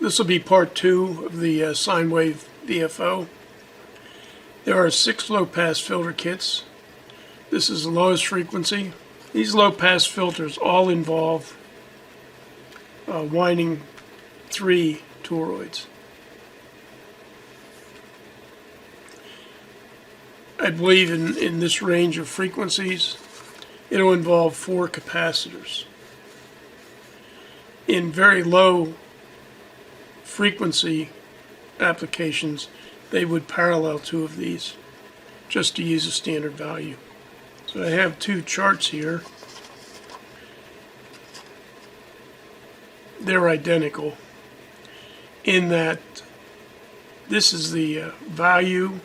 This will be part 2 of the sine wave VFO. There are 6 low-pass filter kits. This is the lowest frequency. These low-pass filters all involve winding 3 toroids. I believe in this range of frequencies, it'll involve 4 capacitors. In very low frequency applications, they would parallel 2 of these, just to use a standard value. So I have 2 charts here. They're identical in that this is the value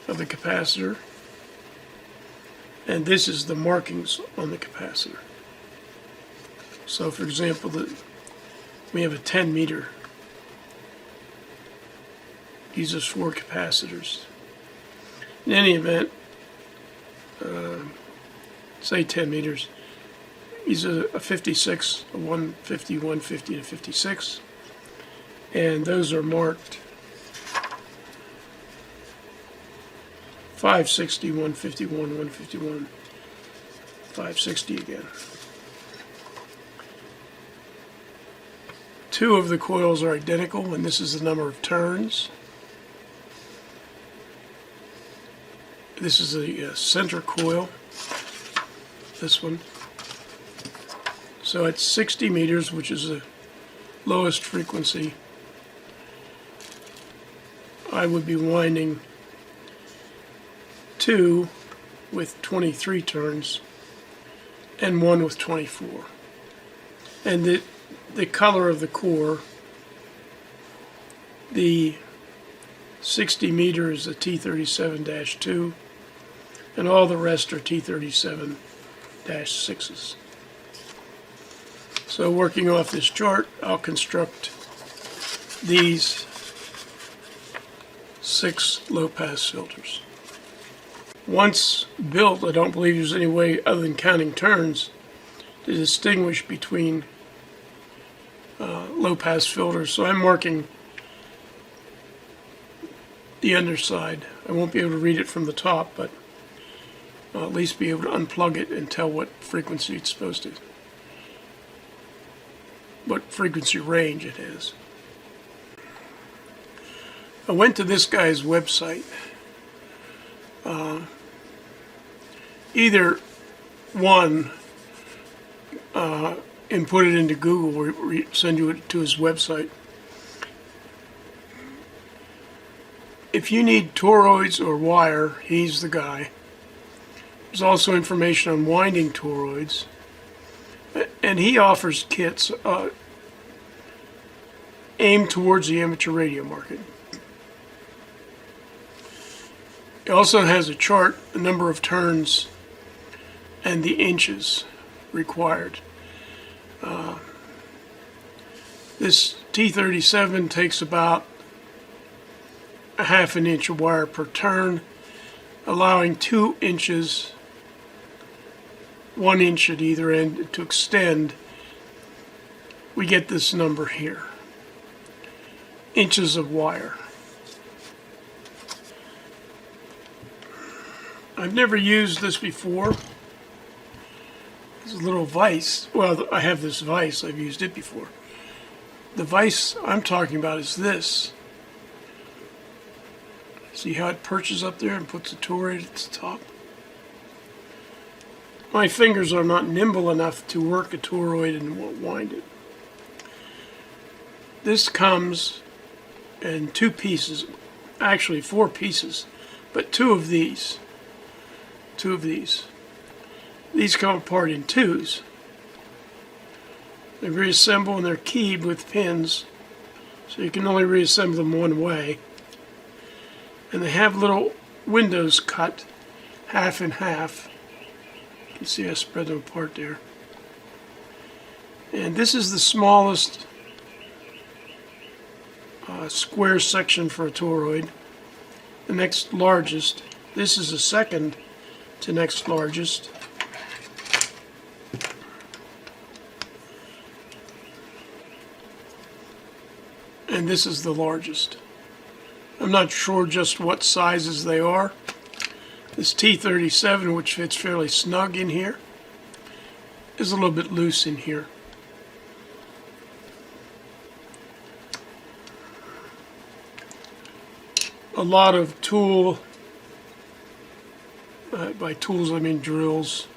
of the capacitor, and this is the markings on the capacitor. So for example, we have a 10 meter. Uses 4 capacitors. In any event, say 10 meters, uses a 56, a 150, 150, and a 56, and those are marked 560, 151, 151, 560 again. 2 of the coils are identical, and this is the number of turns. This is the center coil, this one. So at 60 meters, which is the lowest frequency, I would be winding 2 with 23 turns and 1 with 24. And the color of the core, the 60 meter is a T37-2, and all the rest are T37-6s. So working off this chart, I'll construct these 6 low-pass filters. Once built, I don't believe there's any way other than counting turns to distinguish between low-pass filters. So I'm marking the underside. I won't be able to read it from the top, but I'll at least be able to unplug it and tell what frequency it's supposed to, what frequency range it is. I went to this guy's website. Either one, and put it into Google or send you it to his website. If you need toroids or wire, he's the guy. There's also information on winding toroids, and he offers kits aimed towards the amateur radio market. It also has a chart, the number of turns, and the inches required. This T37 takes about a ½ inch of wire per turn, allowing 2 inches, 1 inch at either end to extend. We get this number here, inches of wire. I've never used this before. It's a little vise. Well, I have this vise. I've used it before. The vise I'm talking about is this. See how it perches up there and puts a toroid at the top? My fingers are not nimble enough to work a toroid and wind it. This comes in 2 pieces, actually 4 pieces, but 2 of these. 2 of these. These come apart in 2s. They reassemble and they're keyed with pins, so you can only reassemble them one way. And they have little windows cut half and half. You can see I spread them apart there. And this is the smallest square section for a toroid. The next largest. This is the second to next largest. and this is the largest. I'm not sure just what sizes they are. This T37, which fits fairly snug in here, is a little bit loose in here. A lot of tool, by tools I mean drills,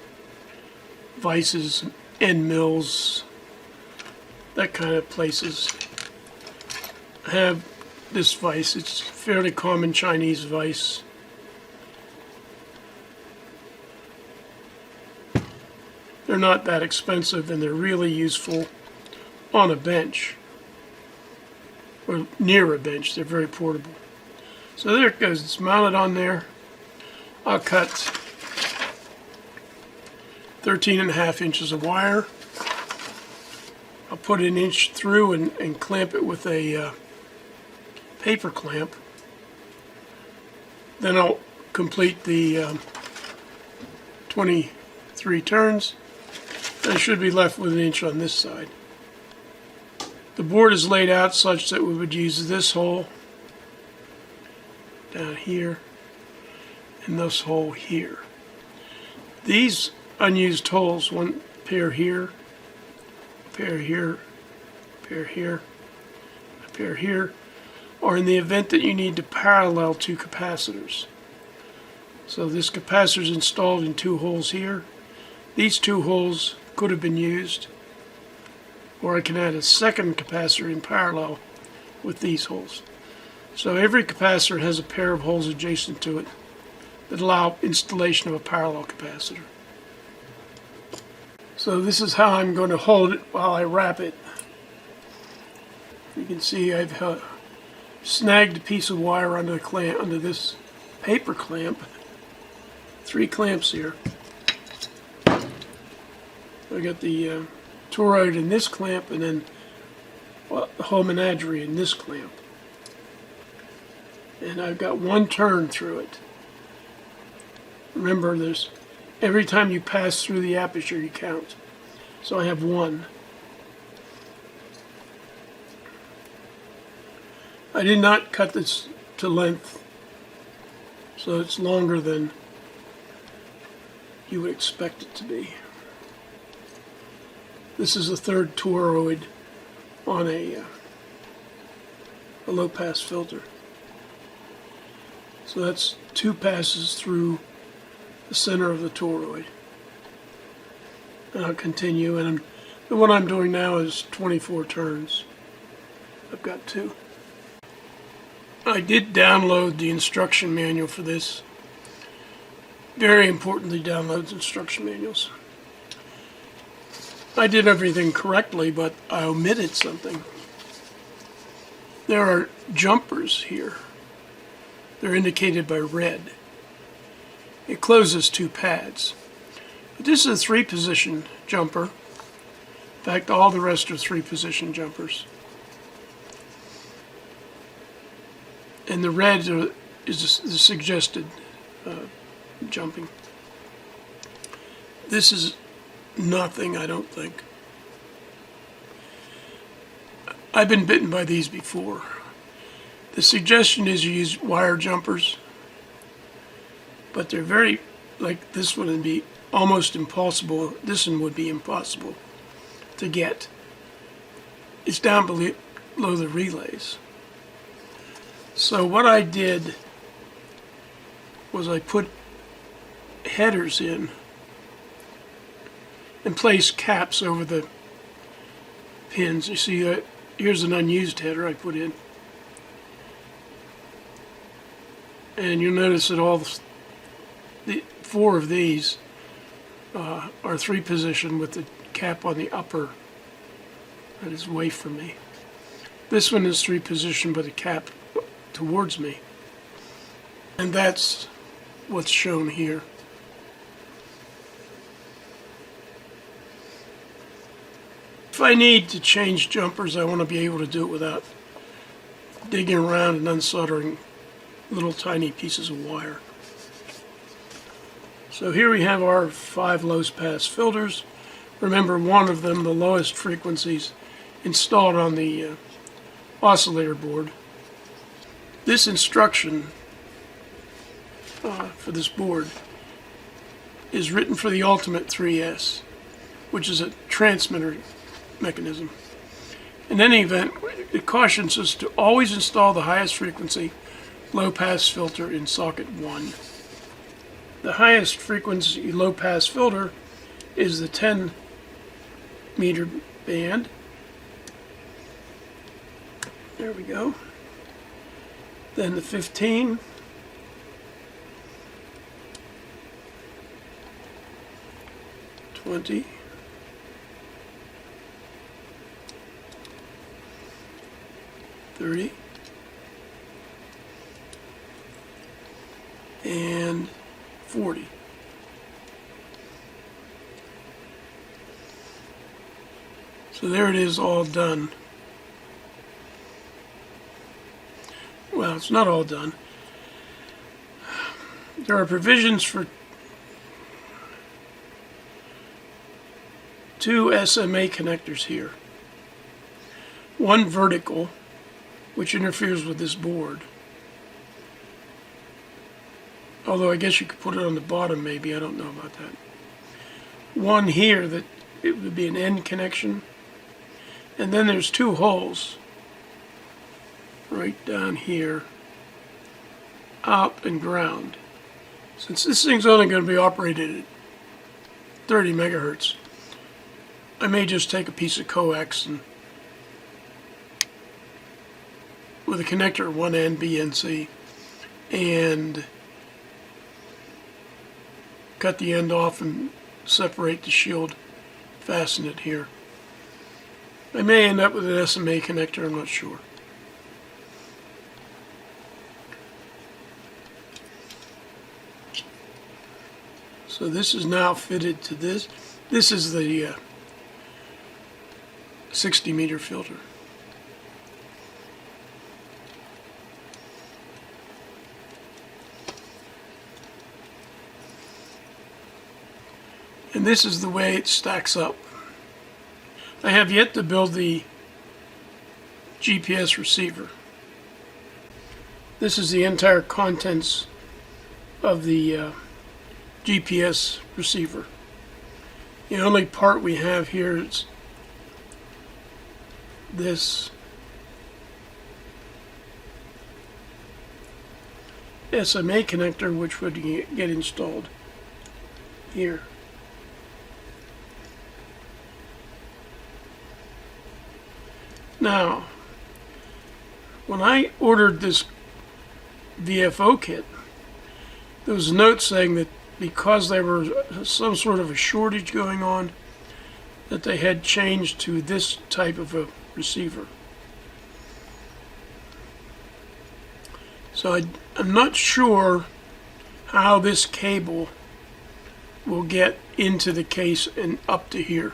vices, end mills, that kind of places have this vise. It's fairly common Chinese vise. They're not that expensive, and they're really useful on a bench or near a bench. They're very portable. So there it goes. It's mounted on there. I'll cut 13.5 inches of wire. I'll put an inch through and clamp it with a paper clamp. Then I'll complete the 23 turns. I should be left with an inch on this side. The board is laid out such that we would use this hole down here and this hole here. These unused holes, one pair here, a pair here, a pair here, a pair here, are in the event that you need to parallel two capacitors. So this capacitor is installed in two holes here. These two holes could have been used, or I can add a second capacitor in parallel with these holes. So every capacitor has a pair of holes adjacent to it that allow installation of a parallel capacitor. So this is how I'm going to hold it while I wrap it. You can see I've snagged a piece of wire under the clamp, under this paper clamp. 3 clamps here. I got the toroid in this clamp, and then the whole menagerie in this clamp. And I've got 1 turn through it. Remember, there's every time you pass through the aperture, you count. So I have 1. I did not cut this to length, so it's longer than you would expect it to be. This is the 3rd toroid on a low-pass filter. So that's 2 passes through the center of the toroid. And I'll continue, and what I'm doing now is 24 turns. I've got 2. I did download the instruction manual for this. Very importantly, download instruction manuals. I did everything correctly, but I omitted something. There are jumpers here. They're indicated by red. It closes 2 pads. But this is a 3-position jumper. In fact, all the rest are 3-position jumpers. And the red is the suggested jumping. This is nothing, I don't think. I've been bitten by these before. The suggestion is you use wire jumpers, but they're very, like this one would be almost impossible. This one would be impossible to get. It's down below the relays. So what I did was I put headers in and placed caps over the pins. You see, here's an unused header I put in. And you'll notice that all the 4 of these are 3-position with the cap on the upper that is away from me. This one is 3-position with a cap towards me. And that's what's shown here. If I need to change jumpers, I want to be able to do it without digging around and unsoldering little tiny pieces of wire. So here we have our 5 low-pass filters. Remember, one of them, the lowest frequencies, installed on the oscillator board. This instruction for this board is written for the Ultimate 3S, which is a transmitter mechanism. In any event, it cautions us to always install the highest frequency low-pass filter in socket 1. The highest frequency low-pass filter is the 10 meter band. There we go. Then the 15. $20. $30. And $40. So there it is, all done. Well, it's not all done. There are provisions for 2 SMA connectors here. One vertical, which interferes with this board. Although I guess you could put it on the bottom maybe, I don't know about that. One here that it would be an end connection. And then there's 2 holes right down here, up and ground. Since this thing's only going to be operated at 30 megahertz, I may just take a piece of coax and with a connector at one end, Bnc, and cut the end off and separate the shield, fasten it here. I may end up with an SMA connector, I'm not sure. So this is now fitted to this. This is the 60 meter filter. And this is the way it stacks up. I have yet to build the GPS receiver. This is the entire contents of the GPS receiver. The only part we have here is this SMA connector, which would get installed here. Now, when I ordered this VFO kit, there was a note saying that because there was some sort of a shortage going on, that they had changed to this type of a receiver. So I'm not sure how this cable will get into the case and up to here.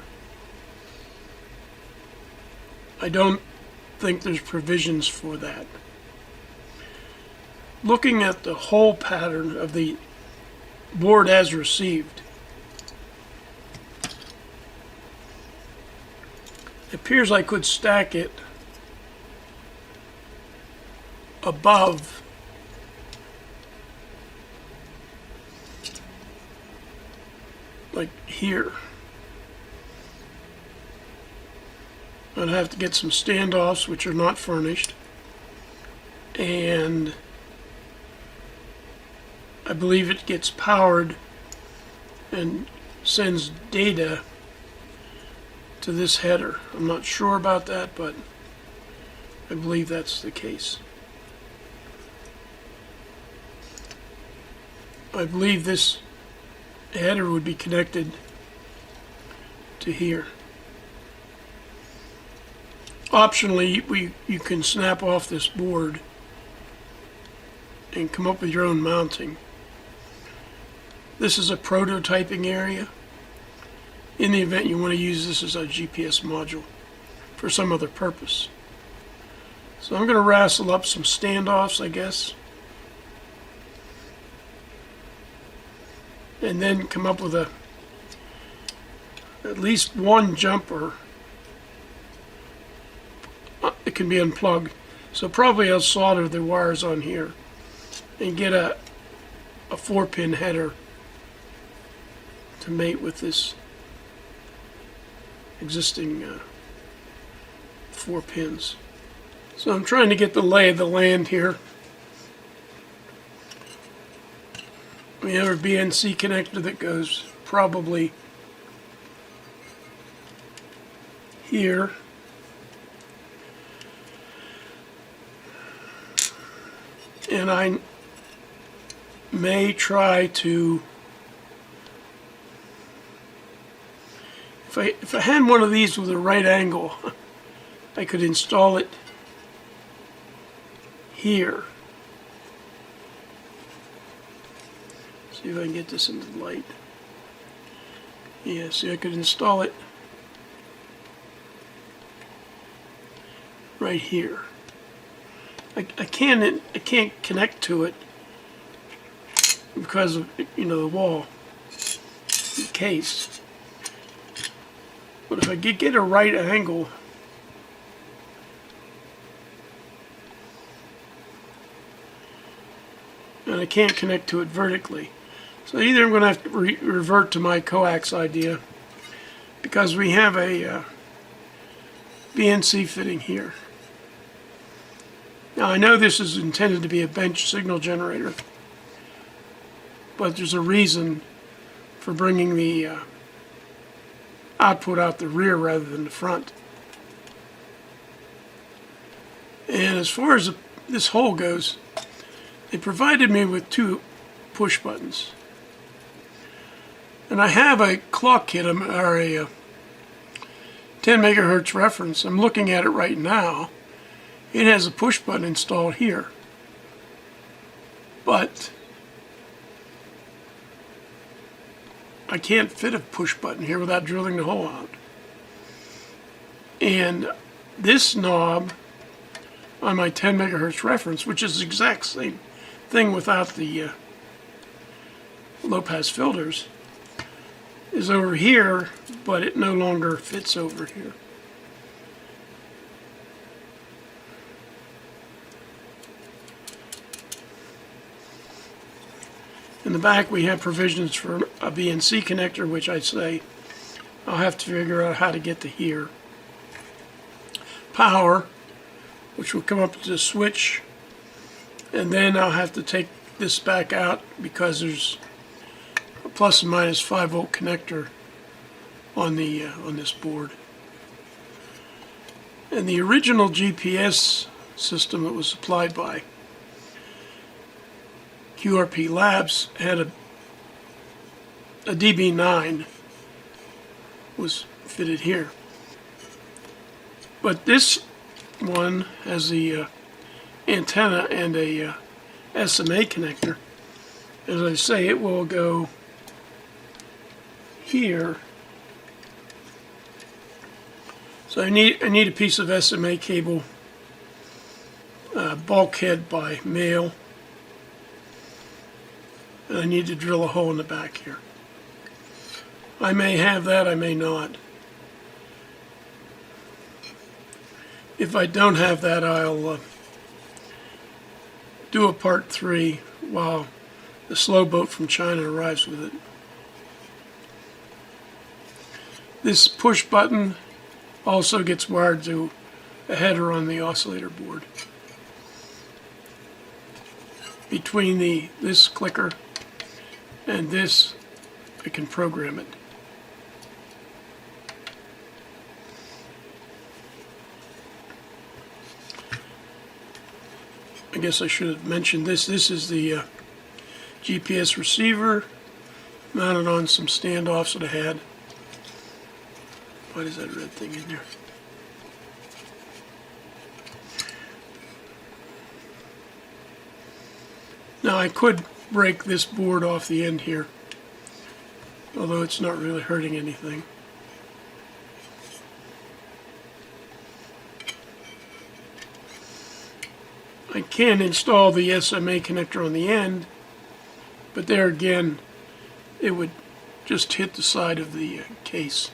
I don't think there's provisions for that. Looking at the hole pattern of the board as received, it appears I could stack it above like here. I'd have to get some standoffs, which are not furnished, and I believe it gets powered and sends data to this header. I'm not sure about that, but I believe that's the case. I believe this header would be connected to here. Optionally, you can snap off this board and come up with your own mounting. This is a prototyping area. In the event you want to use this as a GPS module for some other purpose. So I'm going to wrestle up some standoffs, I guess, and then come up with at least one jumper it can be unplugged. So probably I'll solder the wires on here and get a 4-pin header to mate with this existing 4 pins. So I'm trying to get the lay of the land here. We have our Bnc connector that goes probably here. And I may try to, if I had one of these with a right angle, I could install it here. See if I can get this into the light. Yeah, see, I could install it right here. I can't connect to it because of, the wall, the case. But if I could get a right angle, and I can't connect to it vertically. So either I'm going to have to revert to my coax idea, because we have a BNC fitting here. Now I know this is intended to be a bench signal generator, but there's a reason for bringing the output out the rear rather than the front. And as far as this hole goes, they provided me with 2 push buttons. And I have a clock kit, or a 10 megahertz reference. I'm looking at it right now. It has a push button installed here. But I can't fit a push button here without drilling the hole out. And this knob on my 10 megahertz reference, which is the exact same thing without the low pass filters, is over here, but it no longer fits over here. In the back we have provisions for a Bnc connector, which I say I'll have to figure out how to get to here. Power, which will come up to the switch, and then I'll have to take this back out because there's a plus and minus 5 volt connector on the on this board. And the original GPS system that was supplied by QRP Labs had a DB9 was fitted here. But this one has the antenna and a SMA connector. As I say, it will go here. So I need a piece of SMA cable, bulkhead by mail, and I need to drill a hole in the back here. I may have that, I may not. If I don't have that, I'll do a part 3 while the slow boat from China arrives with it. This push button also gets wired to a header on the oscillator board. Between this clicker and this, I can program it. I guess I should have mentioned this. This is the GPS receiver mounted on some standoffs that I had. What is that red thing in there? Now I could break this board off the end here, although it's not really hurting anything. I can install the SMA connector on the end, but there again, it would just hit the side of the case.